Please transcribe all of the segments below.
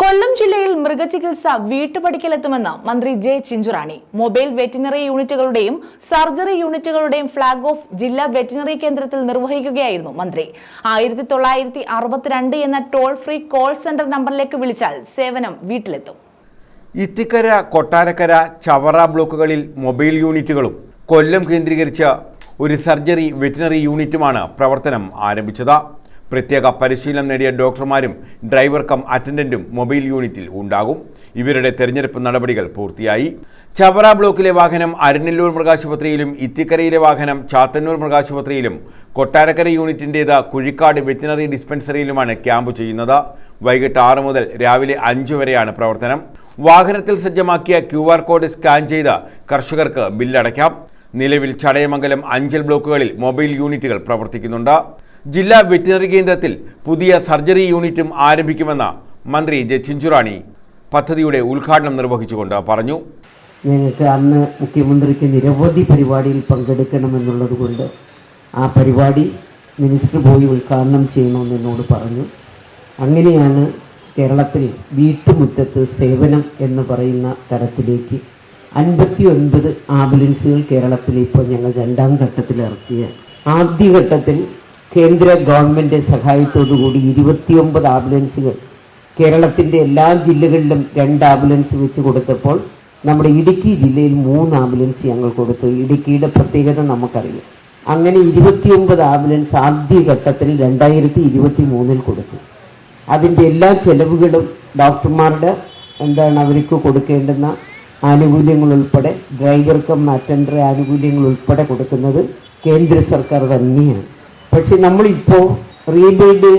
കൊല്ലം ജില്ലയിൽ മൃഗചികിത്സ വീട്ടുപടിക്കലെത്തുമെന്ന് മന്ത്രി ജെ ചിഞ്ചുറാണി. മൊബൈൽ വെറ്റിനറി യൂണിറ്റുകളുടെയും സർജറി യൂണിറ്റുകളുടെയും ഫ്ളാഗ് ഓഫ് ജില്ലാ വെറ്റിനറി കേന്ദ്രത്തിൽ നിർവഹിക്കുകയായിരുന്നു മന്ത്രി. 1962 എന്ന ടോൾ ഫ്രീ കോൾ സെന്റർ നമ്പറിലേക്ക് വിളിച്ചാൽ സേവനം വീട്ടിലെത്തും. ഇത്തിക്കര, കൊട്ടാരക്കര, ചവറ ബ്ലോക്കുകളിൽ മൊബൈൽ യൂണിറ്റുകളും കൊല്ലം കേന്ദ്രീകരിച്ച ഒരു സർജറി വെറ്റിനറി യൂണിറ്റുമാണ് പ്രവർത്തനം ആരംഭിച്ചത്. പ്രത്യേക പരിശീലനം നേടിയ ഡോക്ടർമാരും ഡ്രൈവർ കം അറ്റൻഡന്റും മൊബൈൽ യൂണിറ്റിൽ ഉണ്ടാകും. ഇവരുടെ തെരഞ്ഞെടുപ്പ് നടപടികൾ പൂർത്തിയായി. ചവറ ബ്ലോക്കിലെ വാഹനം അരനല്ലൂർ മൃഗാശുപത്രിയിലും ഇത്തിക്കരയിലെ വാഹനം ചാത്തന്നൂർ മൃഗാശുപത്രിയിലും കൊട്ടാരക്കര യൂണിറ്റിൻ്റേത് കുഴിക്കാട് വെറ്റിനറി ഡിസ്പെൻസറിയിലുമാണ് ക്യാമ്പ് ചെയ്യുന്നത്. വൈകിട്ട് 6 മുതൽ രാവിലെ 5 വരെയാണ് പ്രവർത്തനം. വാഹനത്തിൽ സജ്ജമാക്കിയ QR കോഡ് സ്കാൻ ചെയ്ത് കർഷകർക്ക് ബില്ലടയ്ക്കാം. നിലവിൽ ചടയമംഗലം, അഞ്ചൽ ബ്ലോക്കുകളിൽ മൊബൈൽ യൂണിറ്റുകൾ പ്രവർത്തിക്കുന്നുണ്ട്. ജില്ലാ വെറ്റിനറി കേന്ദ്രത്തിൽ പുതിയ സർജറി യൂണിറ്റും ആരംഭിക്കുമെന്ന് മന്ത്രി ജെ ചിഞ്ചുറാണി പദ്ധതിയുടെ ഉദ്ഘാടനം നിർവഹിച്ചുകൊണ്ട് പറഞ്ഞു. ഞങ്ങൾക്ക് അന്ന് മുഖ്യമന്ത്രിക്ക് നിരവധി പരിപാടിയിൽ പങ്കെടുക്കണമെന്നുള്ളത് കൊണ്ട് ആ പരിപാടി മിനിസ്റ്റർ പോയി ഉദ്ഘാടനം ചെയ്യണമെന്ന് എന്നോട് പറഞ്ഞു. അങ്ങനെയാണ് കേരളത്തിൽ വീട്ടുമുറ്റത്ത് സേവനം എന്ന് പറയുന്ന തരത്തിലേക്ക് 59 ആംബുലൻസുകൾ കേരളത്തിൽ ഇപ്പോൾ ഞങ്ങൾ 2ാം ഘട്ടത്തിൽ ഇറക്കിയ. ആദ്യഘട്ടത്തിൽ കേന്ദ്ര ഗവൺമെൻറ് സഹായത്തോടുകൂടി 29 ആംബുലൻസുകൾ കേരളത്തിൻ്റെ എല്ലാ ജില്ലകളിലും 2 ആംബുലൻസ് വെച്ച് കൊടുത്തപ്പോൾ നമ്മുടെ ഇടുക്കി ജില്ലയിൽ 3 ആംബുലൻസ് ഞങ്ങൾ കൊടുത്തു. ഇടുക്കിയുടെ പ്രത്യേകത നമുക്കറിയാം. അങ്ങനെ 29 ആംബുലൻസ് ആദ്യഘട്ടത്തിൽ 2023 കൊടുത്തു. അതിൻ്റെ എല്ലാ ചെലവുകളും ഡോക്ടർമാരുടെ അവർക്ക് കൊടുക്കേണ്ടുന്ന ആനുകൂല്യങ്ങൾ ഉൾപ്പെടെ ഡ്രൈവർ കം അറ്റൻഡർ ആനുകൂല്യങ്ങൾ ഉൾപ്പെടെ കൊടുക്കുന്നത് കേന്ദ്ര സർക്കാർ തന്നെയാണ്. പക്ഷെ നമ്മളിപ്പോൾ റീബിൽഡ്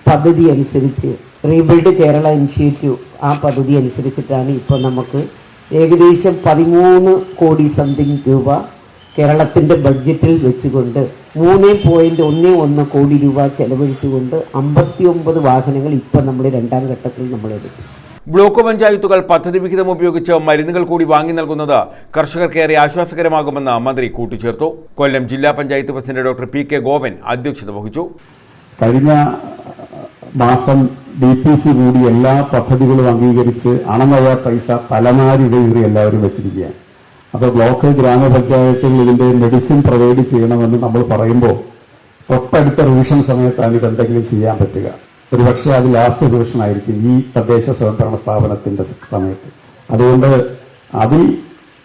പദ്ധതി അനുസരിച്ച്, റീബിൽഡ് കേരള ഇനിഷ്യേറ്റീവ് ആ പദ്ധതി അനുസരിച്ചിട്ടാണ് ഇപ്പോൾ നമുക്ക് ഏകദേശം 13 കോടി സംതിങ് രൂപ കേരളത്തിൻ്റെ ബഡ്ജറ്റിൽ വെച്ചുകൊണ്ട് 3.11 കോടി രൂപ ചെലവഴിച്ചുകൊണ്ട് 59 വാഹനങ്ങൾ ഇപ്പോൾ നമ്മൾ 2ാം ഘട്ടത്തിൽ നമ്മളെടുക്കും. ബ്ലോക്ക് പഞ്ചായത്തുകൾ പദ്ധതി വിഹിതം ഉപയോഗിച്ച് മരുന്നുകൾ കൂടി വാങ്ങി നൽകുന്നത് കർഷകർക്കേറെ ആശ്വാസകരമാകുമെന്ന് മന്ത്രി കൂട്ടിച്ചേർത്തു. കൊല്ലം ജില്ലാ panchayat president doctor PK Gopan അധ്യക്ഷത വഹിച്ചു. കഴിഞ്ഞ മാസം DPC കൂടി എല്ലാ പദ്ധതികളും അംഗീകരിച്ച് അണമയ പൈസ തലമാരിടയേറി എല്ലാവരും വെച്ചിരിക്കുകയാണ്. അപ്പോൾ ബ്ലോക്ക് ഗ്രാമപഞ്ചായത്തുകൾ ഇതിൻ്റെ മെഡിസിൻ പ്രൊവൈഡ് ചെയ്യണമെന്ന് നമ്മൾ പറയുമ്പോൾ തൊട്ടടുത്ത റിവിഷൻ സമയത്താണ് ഇതെന്തെങ്കിലും ചെയ്യാൻ പറ്റുക. ഒരുപക്ഷെ അത് ലാസ്റ്റ് റിവിഷൻ ആയിരിക്കും ഈ തദ്ദേശ സ്വയംഭരണ സ്ഥാപനത്തിൻ്റെ സമയത്ത്. അതുകൊണ്ട് അതിൽ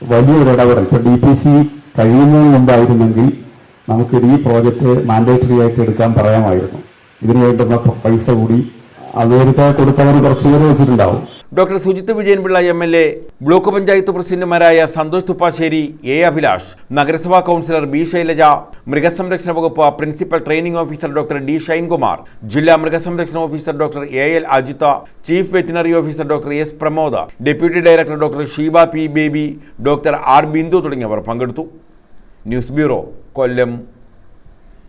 വലിയൊരു ഇടപെടൽ ഇപ്പോൾ DPC കഴിയുന്നതിന് മുമ്പായിരുന്നെങ്കിൽ നമുക്ക് ഈ പ്രോജക്റ്റ് മാൻഡേറ്ററി ആയിട്ട് എടുക്കാൻ പറയാമായിരുന്നു. ഇതിനു വേണ്ടുന്ന പൈസ കൂടി നേരത്തെ കൊടുത്തവർ കുറച്ചു പേര് വെച്ചിട്ടുണ്ടാവും. Doctor Sujith Vijayan Pillai MLA, block panchayat പ്രസിഡന്റുമാരായ സന്തോഷ് തുപ്പാശ്ശേരി, A അഭിലാഷ്, നഗരസഭാ കൗൺസിലർ B ശൈലജ, മൃഗസംരക്ഷണ വകുപ്പ് principal training officer doctor D Shine Kumar, ജില്ലാ മൃഗസംരക്ഷണ officer doctor AL Ajitha, chief veterinary officer doctor S Pramod, deputy director doctor Sheeba P baby, doctor R Bindu തുടങ്ങിയവർ പങ്കെടുത്തു. ന്യൂസ് ബ്യൂറോ, കൊല്ലം.